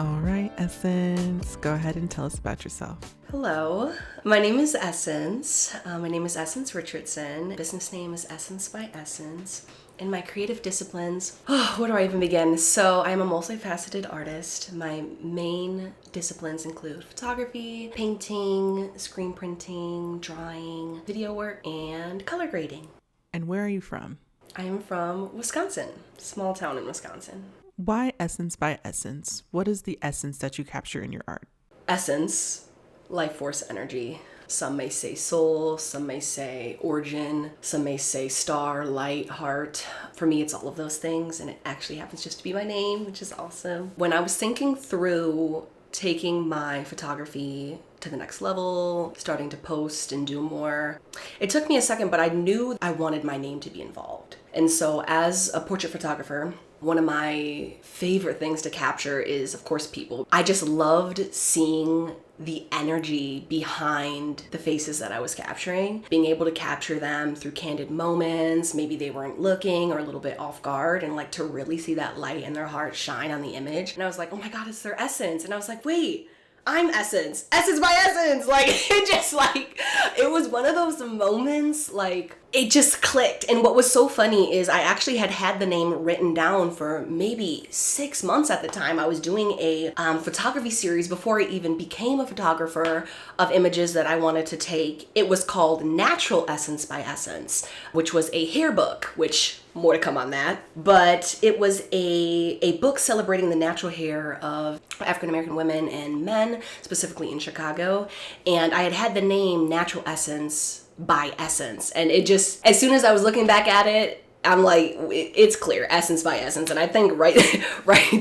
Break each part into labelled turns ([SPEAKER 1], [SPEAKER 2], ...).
[SPEAKER 1] All right, Essence, go ahead and tell us about yourself.
[SPEAKER 2] Hello, my name is Essence. My name is Essence Richardson. Business name is Essence by Essence. In my creative disciplines, where do I even begin? So I'm a multifaceted artist. My main disciplines include photography, painting, screen printing, drawing, video work, and color grading.
[SPEAKER 1] And where are you from?
[SPEAKER 2] I am from Wisconsin, small town in Wisconsin.
[SPEAKER 1] Why Essence by Essence? What is the essence that you capture in your art?
[SPEAKER 2] Essence, life force energy. Some may say soul, some may say origin, some may say star, light, heart. For me, it's all of those things, and it actually happens just to be my name, which is awesome. When I was thinking through taking my photography to the next level, starting to post and do more, it took me a second, but I knew I wanted my name to be involved. And so as a portrait photographer, one of my favorite things to capture is, of course, people. I just loved seeing the energy behind the faces that I was capturing, being able to capture them through candid moments. Maybe they weren't looking or a little bit off guard, and like to really see that light in their heart shine on the image. And I was like, oh my God, it's their essence. And I was like, wait, I'm Essence. Essence by Essence. Like, it was one of those moments, like, it just clicked. And what was so funny is I actually had the name written down for maybe 6 months at the time. I was doing a photography series before I even became a photographer of images that I wanted to take. It was called Natural Essence by Essence, which was a hair book, which more to come on that. But it was a book celebrating the natural hair of African-American women and men, specifically in Chicago. And I had the name Natural Essence by Essence. And it just, as soon as I was looking back at it, I'm like, it's clear, Essence by Essence. And I think right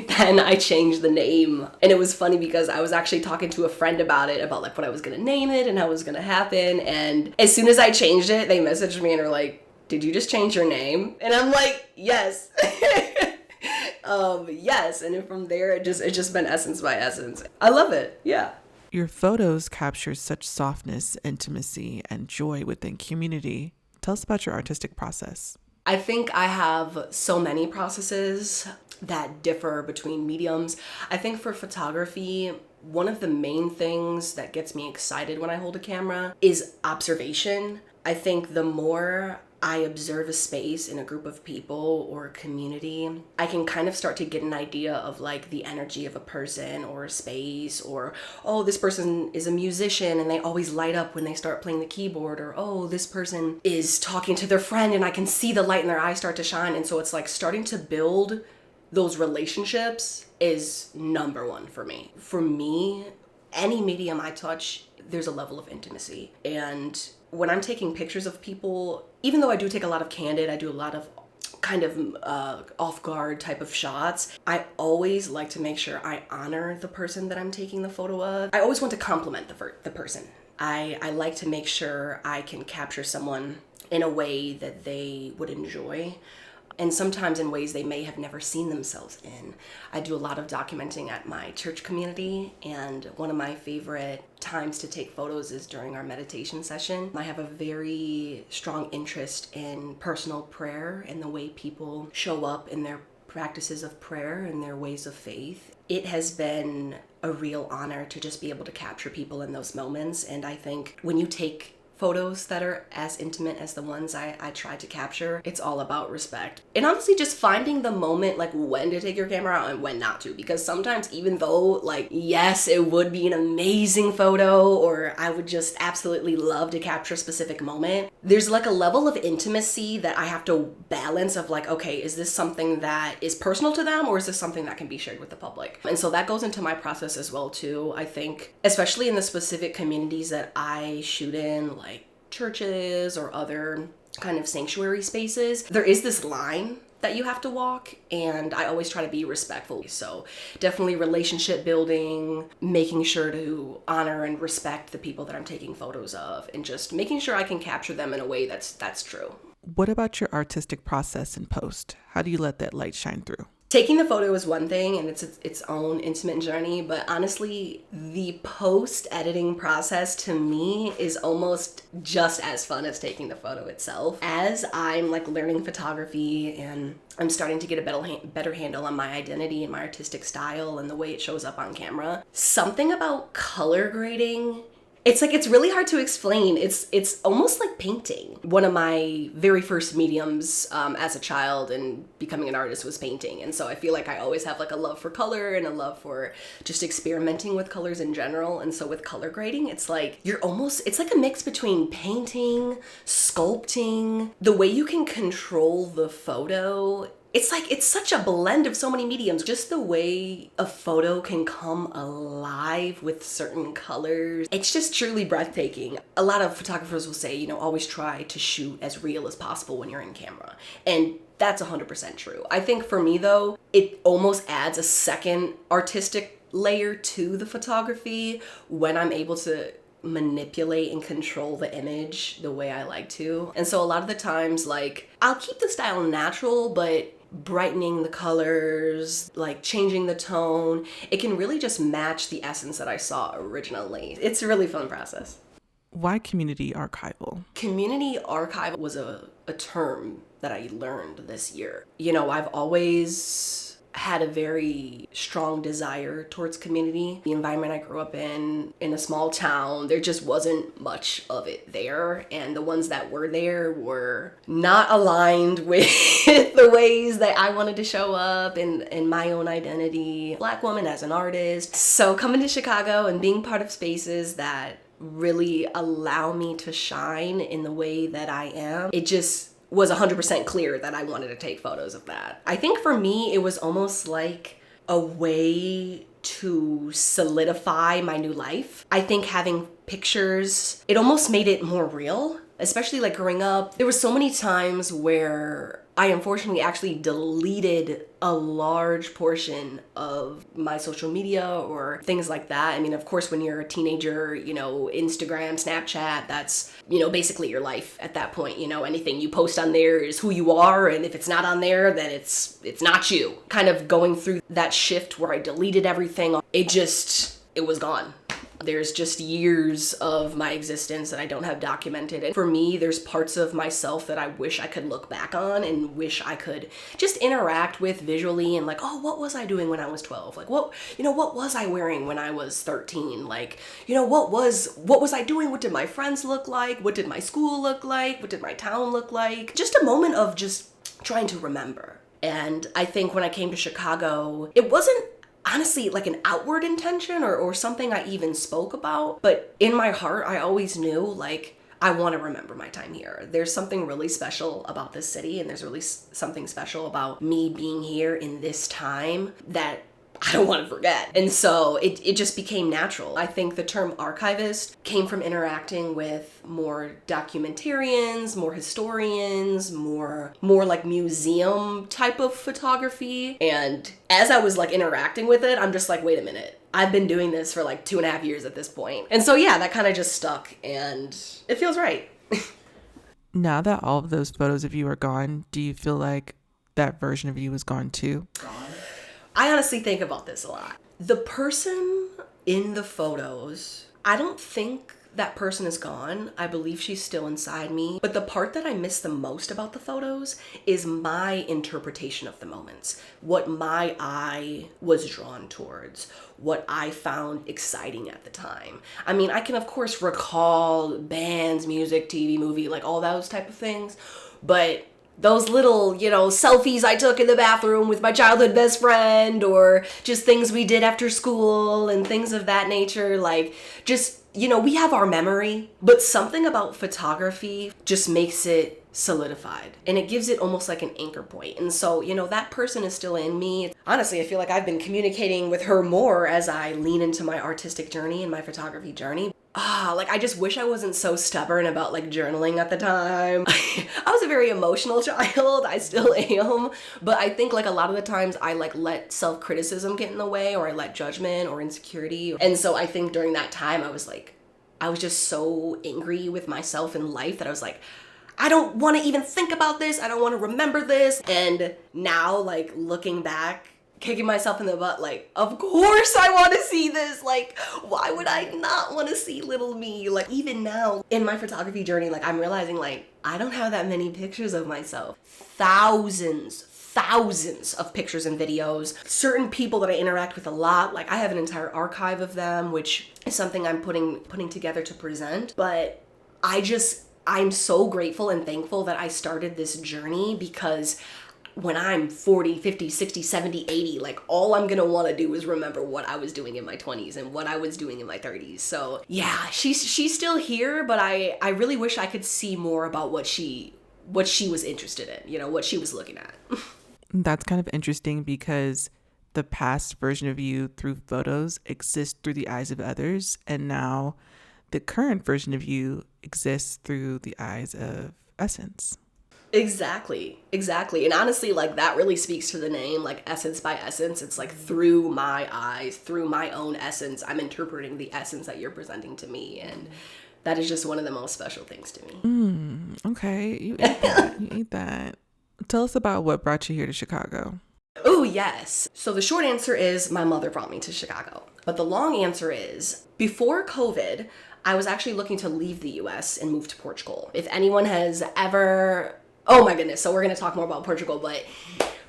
[SPEAKER 2] then I changed the name. And it was funny because I was actually talking to a friend about it, about like what I was going to name it and how it was going to happen. And as soon as I changed it, they messaged me and were like, did you just change your name? And I'm like, yes. Yes. And then from there, it's just been Essence by Essence. I love it. Yeah.
[SPEAKER 1] Your photos capture such softness, intimacy, and joy within community. Tell us about your artistic process.
[SPEAKER 2] I think I have so many processes that differ between mediums. I think for photography, one of the main things that gets me excited when I hold a camera is observation. I think the more I observe a space in a group of people or a community, I can kind of start to get an idea of like the energy of a person or a space, or, oh, this person is a musician and they always light up when they start playing the keyboard, or, oh, this person is talking to their friend and I can see the light in their eyes start to shine. And so it's like starting to build those relationships is number one for me. For me, any medium I touch, there's a level of intimacy. And when I'm taking pictures of people, even though I do take a lot of candid, I do a lot of kind of off-guard type of shots, I always like to make sure I honor the person that I'm taking the photo of. I always want to compliment the person. I like to make sure I can capture someone in a way that they would enjoy, and sometimes in ways they may have never seen themselves in. I do a lot of documenting at my church community, and one of my favorite times to take photos is during our meditation session. I have a very strong interest in personal prayer and the way people show up in their practices of prayer and their ways of faith. It has been a real honor to just be able to capture people in those moments, and I think when you take photos that are as intimate as the ones I try to capture, it's all about respect. And honestly, just finding the moment, like when to take your camera out and when not to. Because sometimes, even though, like, yes, it would be an amazing photo, or I would just absolutely love to capture a specific moment, there's like a level of intimacy that I have to balance of like, okay, is this something that is personal to them, or is this something that can be shared with the public? And so that goes into my process as well too. I think, especially in the specific communities that I shoot in, like churches or other kind of sanctuary spaces, there is this line that you have to walk, and I always try to be respectful. So definitely relationship building, making sure to honor and respect the people that I'm taking photos of, and just making sure I can capture them in a way that's true.
[SPEAKER 1] What about your artistic process in post? How do you let that light shine through?
[SPEAKER 2] Taking the photo is one thing, and it's its own intimate journey, but honestly, the post-editing process to me is almost just as fun as taking the photo itself. As I'm like learning photography and I'm starting to get a better handle on my identity and my artistic style and the way it shows up on camera, something about color grading, it's really hard to explain. It's almost like painting. One of my very first mediums as a child and becoming an artist was painting. And so I feel like I always have like a love for color and a love for just experimenting with colors in general. And so with color grading, it's like it's like a mix between painting, sculpting, the way you can control the photo. It's such a blend of so many mediums. Just the way a photo can come alive with certain colors. It's just truly breathtaking. A lot of photographers will say, always try to shoot as real as possible when you're in camera. And that's 100% true. I think for me though, it almost adds a second artistic layer to the photography when I'm able to manipulate and control the image the way I like to. And so a lot of the times, like, I'll keep the style natural, but brightening the colors, like changing the tone, it can really just match the essence that I saw originally. It's a really fun process.
[SPEAKER 1] Why community archival?
[SPEAKER 2] Community archival was a term that I learned this year. I've always had a very strong desire towards community. The environment I grew up in a small town, there just wasn't much of it there. And the ones that were there were not aligned with the ways that I wanted to show up in my own identity. Black woman as an artist. So coming to Chicago and being part of spaces that really allow me to shine in the way that I am, it just was 100% clear that I wanted to take photos of that. I think for me, it was almost like a way to solidify my new life. I think having pictures, it almost made it more real, especially like growing up. There were so many times where I unfortunately actually deleted a large portion of my social media or things like that. I mean, of course, when you're a teenager, Instagram, Snapchat, that's, basically your life at that point. Anything you post on there is who you are. And if it's not on there, then it's not you. Kind of going through that shift where I deleted everything. It was gone. There's just years of my existence that I don't have documented. And for me, there's parts of myself that I wish I could look back on and wish I could just interact with visually and like, oh, what was I doing when I was 12? Like, what was I wearing when I was 13? Like, what was I doing? What did my friends look like? What did my school look like? What did my town look like? Just a moment of just trying to remember. And I think when I came to Chicago, it wasn't honestly like an outward intention or something I even spoke about, but in my heart I always knew like I want to remember my time here. There's something really special about this city, and there's really something special about me being here in this time that I don't want to forget. And so it just became natural. I think the term archivist came from interacting with more documentarians, more historians, more like museum type of photography. And as I was like interacting with it, I'm just like, wait a minute. I've been doing this for like 2.5 years at this point. And so yeah, that kind of just stuck and it feels right.
[SPEAKER 1] Now that all of those photos of you are gone, do you feel like that version of you is gone too?
[SPEAKER 2] I honestly think about this a lot. The person in the photos, I don't think that person is gone. I believe she's still inside me. But the part that I miss the most about the photos is my interpretation of the moments. What my eye was drawn towards. What I found exciting at the time. I mean, I can of course recall bands, music, TV, movie, like all those type of things. But those little, selfies I took in the bathroom with my childhood best friend, or just things we did after school and things of that nature, like just, we have our memory, but something about photography just makes it solidified and it gives it almost like an anchor point. And so, that person is still in me. Honestly, I feel like I've been communicating with her more as I lean into my artistic journey and my photography journey. I just wish I wasn't so stubborn about like journaling at the time. I was a very emotional child. I still am. But I think like a lot of the times I like let self-criticism get in the way, or I let judgment or insecurity. And so I think during that time I was just so angry with myself in life that I was like, I don't want to even think about this. I don't want to remember this. And now, like, looking back, kicking myself in the butt, like, of course I want to see this. Like, why would I not want to see little me? Like, even now in my photography journey, like, I'm realizing, like, I don't have that many pictures of myself. Thousands of pictures and videos. Certain people that I interact with a lot, like, I have an entire archive of them, which is something I'm putting together to present. But I'm so grateful and thankful that I started this journey, because when I'm 40, 50, 60, 70, 80, like, all I'm gonna want to do is remember what I was doing in my 20s and what I was doing in my 30s. So yeah, she's still here, but I really wish I could see more about what she was interested in, you know, what she was looking at.
[SPEAKER 1] That's kind of interesting, because the past version of you through photos exists through the eyes of others, and now the current version of you exists through the eyes of Essence.
[SPEAKER 2] Exactly. And honestly, like, that really speaks to the name, like, Essence by Essence. It's like, through my eyes, through my own essence, I'm interpreting the essence that you're presenting to me. And that is just one of the most special things to me.
[SPEAKER 1] Okay. You ate that. Tell us about what brought you here to Chicago.
[SPEAKER 2] Oh, yes. So the short answer is my mother brought me to Chicago. But the long answer is, before COVID, I was actually looking to leave the US and move to Portugal. If anyone has ever... Oh my goodness, so we're going to talk more about Portugal, but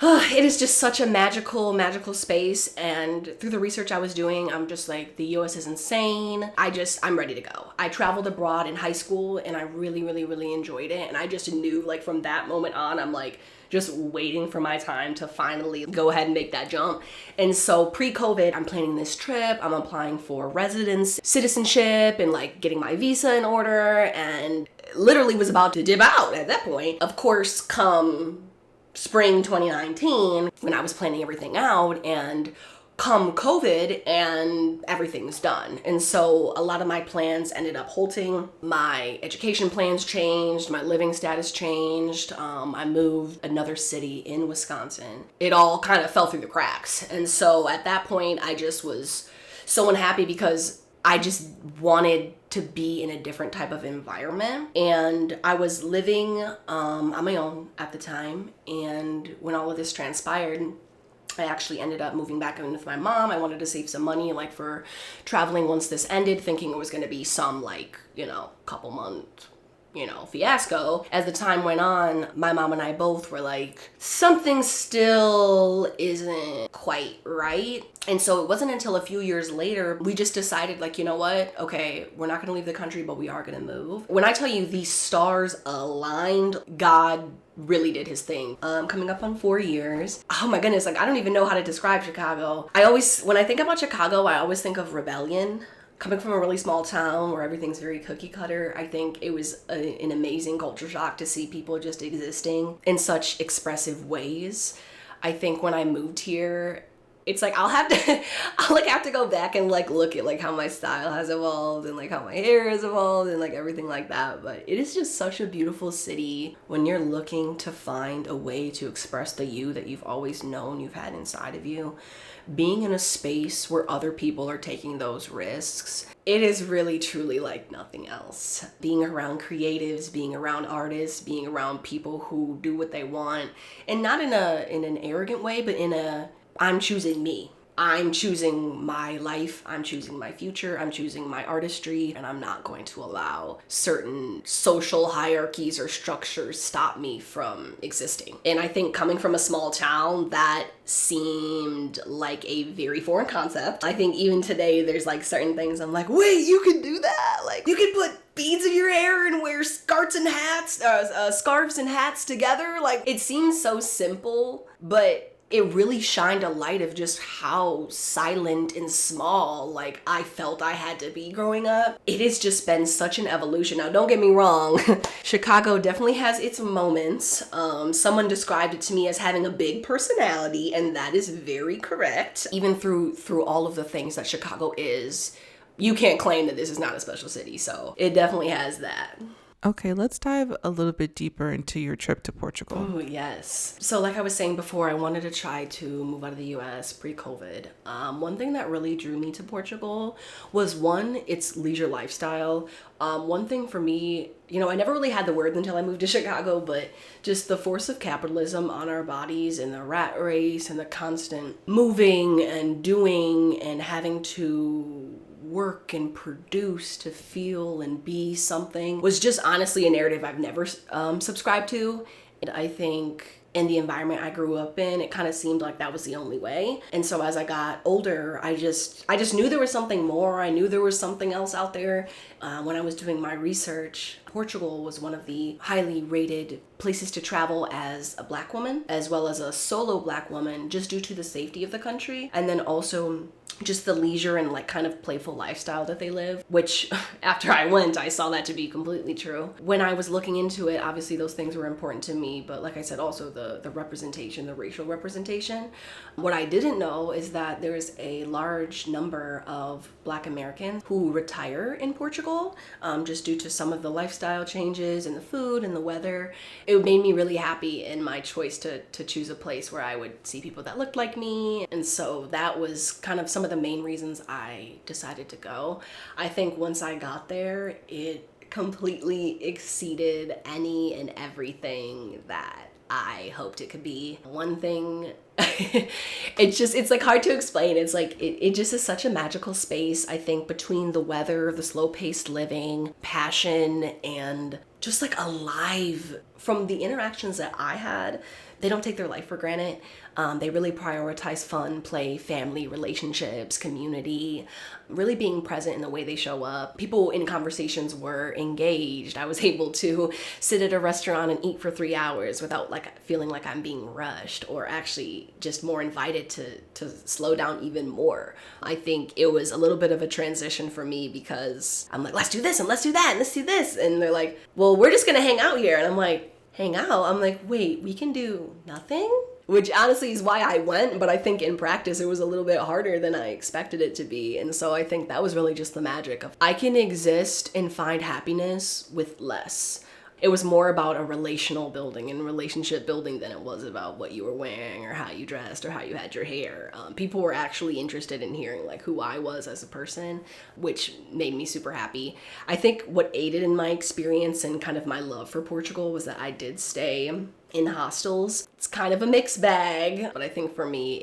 [SPEAKER 2] it is just such a magical space. And through the research I was doing, I'm just like, the US is insane. I'm ready to go. I traveled abroad in high school and I really, really, really enjoyed it. And I just knew, like, from that moment on, I'm like, just waiting for my time to finally go ahead and make that jump. And so pre-COVID, I'm planning this trip. I'm applying for residence citizenship and, like, getting my visa in order, and literally was about to dip out at that point. Of course, come spring 2019, when I was planning everything out, and come COVID, and everything's done. And so a lot of my plans ended up halting. My education plans changed. My living status changed. I moved another city in Wisconsin. It all kind of fell through the cracks. And so at that point, I just was so unhappy, because I just wanted to be in a different type of environment. And I was living on my own at the time. And when all of this transpired, I actually ended up moving back in with my mom. I wanted to save some money, like, for traveling once this ended, thinking it was going to be some, like, you know, couple month, you know, fiasco. As the time went on, my mom and I both were like, something still isn't quite right. And so it wasn't until a few years later, we just decided, like, you know what? Okay, we're not going to leave the country, but we are going to move. When I tell you these stars aligned, God really did his thing. Coming up on 4 years. Oh my goodness, like, I don't even know how to describe Chicago. When I think about Chicago, I always think of rebellion. Coming from a really small town where everything's very cookie cutter, I think it was an amazing culture shock to see people just existing in such expressive ways. I think when I moved here, it's like I'll have to go back and, like, look at, like, how my style has evolved and, like, how my hair has evolved and, like, everything like that. But it is just such a beautiful city when you're looking to find a way to express the you that you've always known you've had inside of you. Being in a space where other people are taking those risks, it is really truly like nothing else. Being around creatives, being around artists, being around people who do what they want, and not in an arrogant way, but in a, I'm choosing me. I'm choosing my life, I'm choosing my future, I'm choosing my artistry, and I'm not going to allow certain social hierarchies or structures stop me from existing. And I think coming from a small town, that seemed like a very foreign concept. I think even today there's, like, certain things I'm like, wait, you can do that? Like, you can put beads in your hair and wear scarves and hats together? Like, it seems so simple, but it really shined a light of just how silent and small, like, I felt I had to be growing up. It has just been such an evolution. Now, don't get me wrong, Chicago definitely has its moments. Someone described it to me as having a big personality, and that is very correct. Even through all of the things that Chicago is, you can't claim that this is not a special city, so it definitely has that.
[SPEAKER 1] Okay, let's dive a little bit deeper into your trip to Portugal.
[SPEAKER 2] Oh, yes. So, like I was saying before, I wanted to try to move out of the US pre-COVID. One thing that really drew me to Portugal was one, its leisure lifestyle. One thing for me, I never really had the word until I moved to Chicago, but just the force of capitalism on our bodies and the rat race and the constant moving and doing and having to work and produce to feel and be something was just honestly a narrative I've never subscribed to. And I think in the environment I grew up in, it kind of seemed like that was the only way. And so as I got older, I just knew there was something more. I knew there was something else out there. When I was doing my research, Portugal was one of the highly rated places to travel as a Black woman, as well as a solo Black woman, just due to the safety of the country. And then also just the leisure and like kind of playful lifestyle that they live, which after I went, I saw that to be completely true. When I was looking into it, obviously those things were important to me, but like I said, also the representation, the racial representation. What I didn't know is that there's a large number of Black Americans who retire in Portugal, just due to some of the lifestyle changes and the food and the weather. It made me really happy in my choice to choose a place where I would see people that looked like me. And so that was kind of some of the main reasons I decided to go. I think once I got there, it completely exceeded any and everything that I hoped it could be. One thing, it's like hard to explain. It's like, it just is such a magical space. I think between the weather, the slow paced living, passion, and just like alive from the interactions that I had. They don't take their life for granted. They really prioritize fun, play, family, relationships, community, really being present in the way they show up. People in conversations were engaged. I was able to sit at a restaurant and eat for 3 hours without like feeling like I'm being rushed, or actually just more invited to slow down even more. I think it was a little bit of a transition for me because I'm like, let's do this and let's do that and let's do this. And they're like, well, we're just gonna hang out here. And I'm like, hang out? I'm like, wait, we can do nothing? Which honestly is why I went, but I think in practice it was a little bit harder than I expected it to be. And so I think that was really just the magic of I can exist and find happiness with less. It was more about a relational building and relationship building than it was about what you were wearing or how you dressed or how you had your hair. People were actually interested in hearing like who I was as a person, which made me super happy. I think what aided in my experience and kind of my love for Portugal was that I did stay in hostels. It's kind of a mixed bag, but I think for me,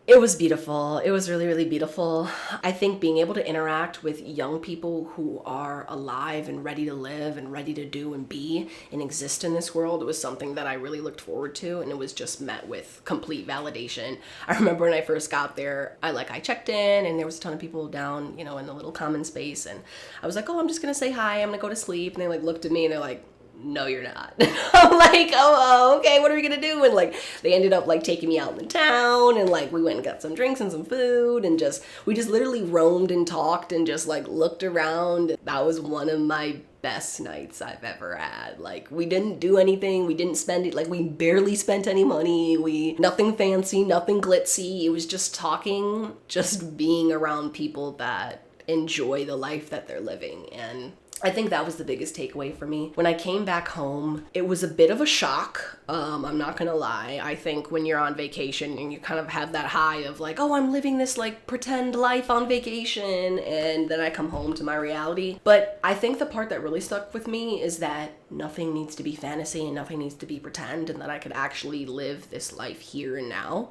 [SPEAKER 2] it was beautiful. It was really, really beautiful. I think being able to interact with young people who are alive and ready to live and ready to do and be and exist in this world was something that I really looked forward to, and it was just met with complete validation. I remember when I first got there, I checked in and there was a ton of people down, in the little common space, and I was like, oh, I'm just gonna say hi, I'm gonna go to sleep, and they looked at me and they're like, no, you're not. I'm like, oh, okay, what are we gonna do? And they ended up taking me out in the town, and we went and got some drinks and some food, and we just literally roamed and talked and just looked around. That was one of my best nights I've ever had. We didn't do anything, we didn't spend it, we barely spent any money, nothing fancy, nothing glitzy. It was just talking, just being around people that enjoy the life that they're living. And I think that was the biggest takeaway for me. When I came back home, it was a bit of a shock. I'm not gonna lie. I think when you're on vacation and you kind of have that high of oh, I'm living this pretend life on vacation, and then I come home to my reality. But I think the part that really stuck with me is that nothing needs to be fantasy and nothing needs to be pretend, and that I could actually live this life here and now.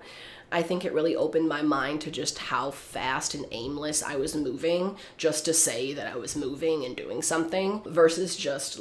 [SPEAKER 2] I think it really opened my mind to just how fast and aimless I was moving, just to say that I was moving and doing something, versus just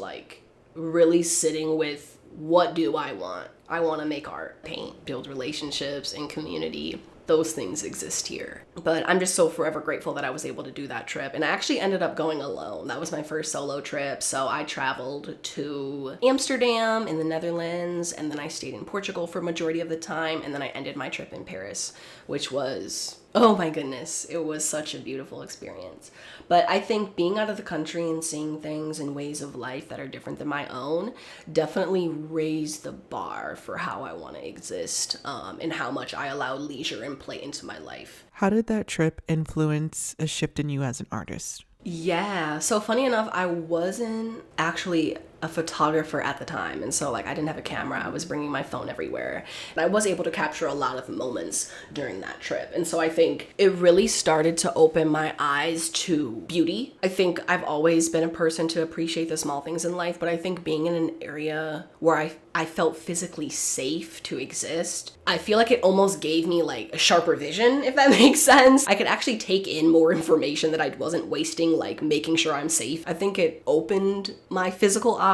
[SPEAKER 2] really sitting with, what do I want? I want to make art, paint, build relationships and community. Those things exist here. But I'm just so forever grateful that I was able to do that trip. And I actually ended up going alone. That was my first solo trip. So I traveled to Amsterdam in the Netherlands, and then I stayed in Portugal for a majority of the time. And then I ended my trip in Paris, which was, oh my goodness, it was such a beautiful experience. But I think being out of the country and seeing things and ways of life that are different than my own definitely raised the bar for how I want to exist, and how much I allow leisure and play into my life.
[SPEAKER 1] How did that trip influence a shift in you as an artist?
[SPEAKER 2] Yeah. So funny enough, I wasn't actually a photographer at the time. And so like I didn't have a camera. I was bringing my phone everywhere. And I was able to capture a lot of moments during that trip. And so I think it really started to open my eyes to beauty. I think I've always been a person to appreciate the small things in life, but I think being in an area where I felt physically safe to exist, I feel like it almost gave me like a sharper vision, if that makes sense. I could actually take in more information that I wasn't wasting, like making sure I'm safe. I think it opened my physical eyes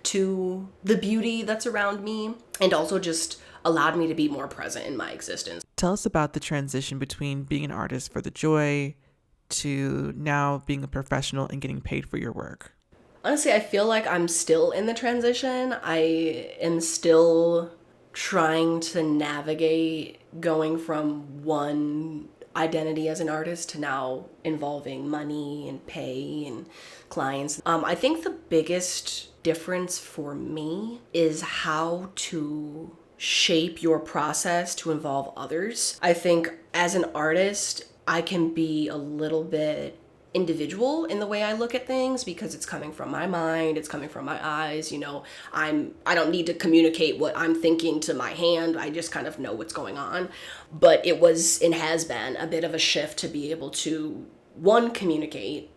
[SPEAKER 2] to the beauty that's around me and also just allowed me to be more present in my existence.
[SPEAKER 1] Tell us about the transition between being an artist for the joy to now being a professional and getting paid for your work.
[SPEAKER 2] Honestly, I feel like I'm still in the transition. I am still trying to navigate going from one identity as an artist to now involving money and pay and clients. I think the biggest difference for me is how to shape your process to involve others. I think as an artist, I can be a little bit individual in the way I look at things because it's coming from my mind, it's coming from my eyes, I don't need to communicate what I'm thinking to my hand. I just kind of know what's going on. But it was and has been a bit of a shift to be able to one, communicate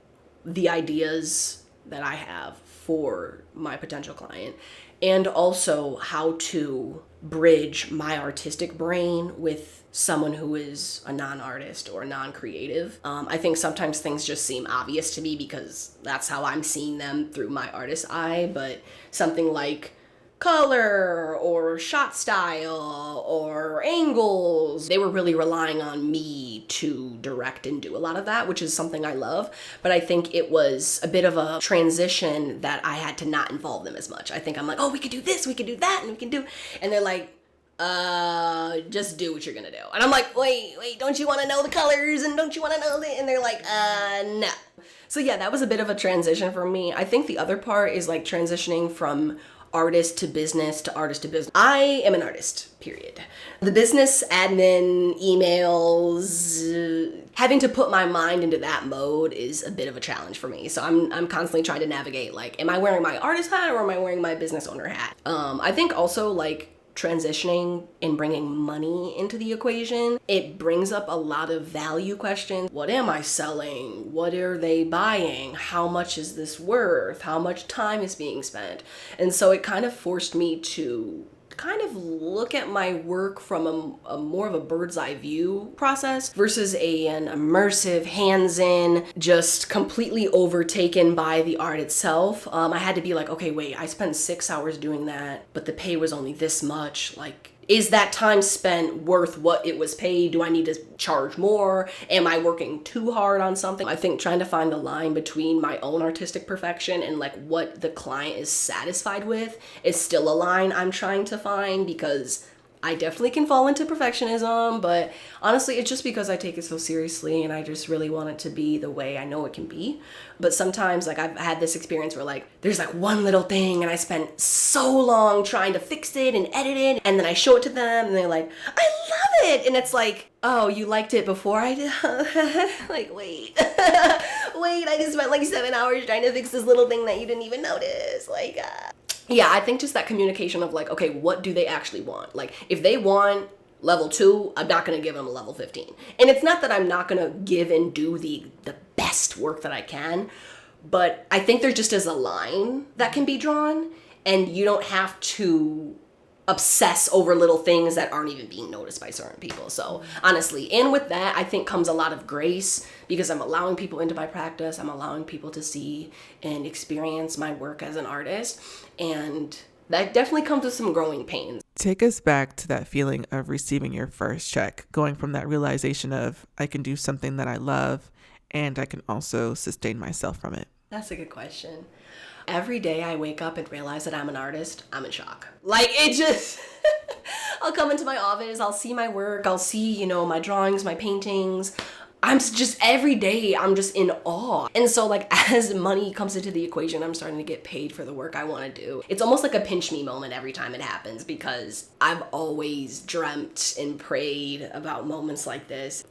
[SPEAKER 2] the ideas that I have for my potential client, and also how to bridge my artistic brain with someone who is a non-artist or non-creative. I think sometimes things just seem obvious to me because that's how I'm seeing them through my artist eye, but something like color or shot style or angles, they were really relying on me to direct and do a lot of that, which is something I love. But I think it was a bit of a transition that I had to not involve them as much. I think I'm like, oh, we could do this, we could do that, and we can do, and they're like, just do what you're gonna do. And I'm like, wait, don't you want to know the colors and don't you want to know that? And they're like, no. So yeah, that was a bit of a transition for me. I think the other part is like transitioning from artist to business to artist to business. I am an artist, period. The business admin, emails, having to put my mind into that mode is a bit of a challenge for me. So I'm constantly trying to navigate, like, am I wearing my artist hat or am I wearing my business owner hat? I think also like transitioning and bringing money into the equation, it brings up a lot of value questions. What am I selling? What are they buying? How much is this worth? How much time is being spent? And so it kind of forced me to kind of look at my work from a more of a bird's eye view process versus an immersive, hands-in, just completely overtaken by the art itself. I had to be like, okay, wait, I spent 6 hours doing that, but the pay was only this much. Like, is that time spent worth what it was paid? Do I need to charge more? Am I working too hard on something? I think trying to find the line between my own artistic perfection and like what the client is satisfied with is still a line I'm trying to find, because I definitely can fall into perfectionism, but honestly, it's just because I take it so seriously and I just really want it to be the way I know it can be. But sometimes, like, I've had this experience where, like, there's like one little thing and I spent so long trying to fix it and edit it, and then I show it to them and they're like, I love it! And it's like, oh, you liked it before I did? Like, wait. Wait, I just spent like 7 hours trying to fix this little thing that you didn't even notice. Like, yeah, I think just that communication of like, okay, what do they actually want? Like, if they want level 2, I'm not going to give them a level 15. And it's not that I'm not going to give and do the best work that I can, but I think there just is a line that can be drawn, and you don't have to obsess over little things that aren't even being noticed by certain people. So honestly, and with that, I think comes a lot of grace, because I'm allowing people into my practice. I'm allowing people to see and experience my work as an artist. And that definitely comes with some growing pains.
[SPEAKER 1] Take us back to that feeling of receiving your first check, going from that realization of I can do something that I love and I can also sustain myself from it.
[SPEAKER 2] That's a good question. Every day I wake up and realize that I'm an artist, I'm in shock. Like, it just, I'll come into my office, I'll see my work, I'll see, my drawings, my paintings. I'm just, every day, I'm just in awe. And so, like, as money comes into the equation, I'm starting to get paid for the work I want to do. It's almost like a pinch me moment every time it happens, because I've always dreamt and prayed about moments like this.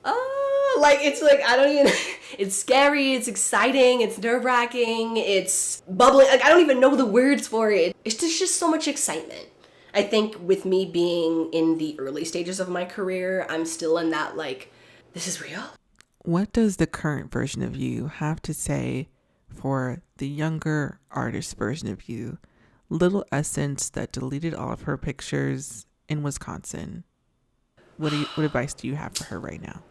[SPEAKER 2] Like, it's like, I don't even, it's scary, it's exciting, it's nerve-wracking, it's bubbling. Like, I don't even know the words for it. It's just so much excitement. I think with me being in the early stages of my career, I'm still in that, like, this is real.
[SPEAKER 1] What does the current version of you have to say for the younger artist version of you, little Essence that deleted all of her pictures in Wisconsin? What advice do you have for her right now?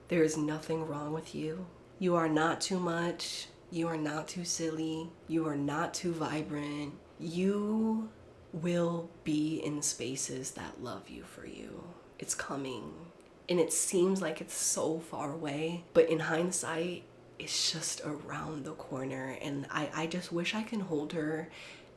[SPEAKER 2] There is nothing wrong with you. You are not too much. You are not too silly. You are not too vibrant. You will be in spaces that love you for you. It's coming. And it seems like it's so far away, but in hindsight, it's just around the corner. And I just wish I can hold her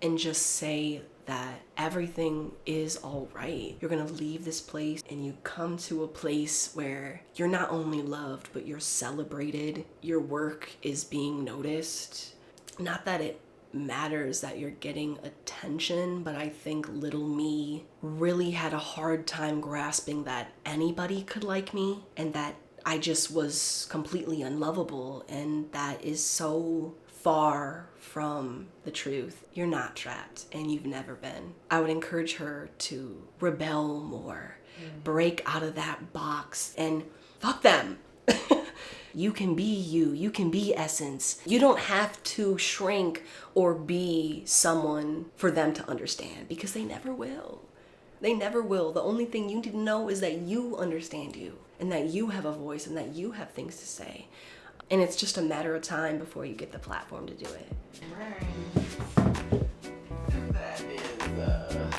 [SPEAKER 2] and just say that everything is all right. You're gonna leave this place and you come to a place where you're not only loved, but you're celebrated. Your work is being noticed. Not that it matters that you're getting attention, but I think little me really had a hard time grasping that anybody could like me and that I just was completely unlovable, and that is so far from the truth. You're not trapped, and you've never been. I would encourage her to rebel more, break out of that box, and fuck them. You can be you. You can be Essence. You don't have to shrink or be someone for them to understand, because they never will. They never will. The only thing you need to know is that you understand you, and that you have a voice, and that you have things to say. And it's just a matter of time before you get the platform to do it.
[SPEAKER 1] Right. That is